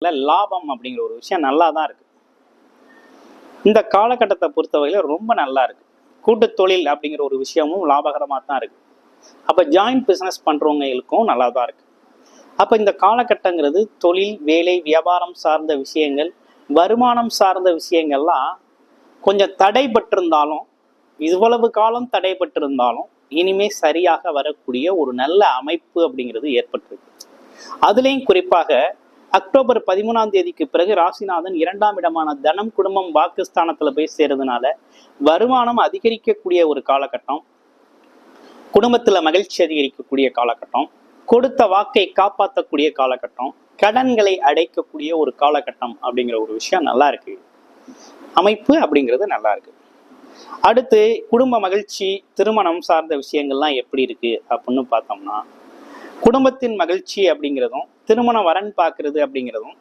லாபம் அப்படிங்கிற ஒரு விஷயம் நல்லா தான் இருக்கு. இந்த காலகட்டத்தை பொறுத்தவரையில ரொம்ப நல்லா இருக்கு. கூட்டு தொழில் அப்படிங்கிற ஒரு விஷயமும் லாபகரமாக தான் இருக்கு. அப்ப ஜாயிண்ட் பிசினஸ் பண்றவங்களுக்கும் நல்லா தான் இருக்கு. அப்ப இந்த காலகட்டங்கிறது தொழில், வேலை, வியாபாரம் சார்ந்த விஷயங்கள், வருமானம் சார்ந்த விஷயங்கள்லாம் கொஞ்சம் தடைபட்டிருந்தாலும், இவ்வளவு காலம் தடைபட்டிருந்தாலும் இனிமே சரியாக வரக்கூடிய ஒரு நல்ல அமைப்பு அப்படிங்கிறது ஏற்பட்டிருக்கு. அதுலேயும் குறிப்பாக அக்டோபர் 13ஆம் தேதிக்கு பிறகு ராசிநாதன் 2ஆம் இடமான தனம், குடும்பம், வாக்குஸ்தானத்துல போய் சேர்றதுனால வருமானம் அதிகரிக்கக்கூடிய ஒரு காலகட்டம், குடும்பத்துல மகிழ்ச்சி அதிகரிக்கக்கூடிய காலகட்டம், கொடுத்த வாக்கை காப்பாற்றக்கூடிய காலகட்டம், கடன்களை அடைக்கக்கூடிய ஒரு காலகட்டம் அப்படிங்கிற ஒரு விஷயம் நல்லா இருக்கு. அமைப்பு அப்படிங்கிறது நல்லா இருக்கு. அடுத்து குடும்ப மகிழ்ச்சி, திருமணம் சார்ந்த விஷயங்கள்லாம் எப்படி இருக்கு அப்படின்னு பார்த்தோம்னா, குடும்பத்தின் மகிழ்ச்சி அப்படிங்கிறதும் திருமண வரன் பார்க்கறது அப்படிங்கிறதும்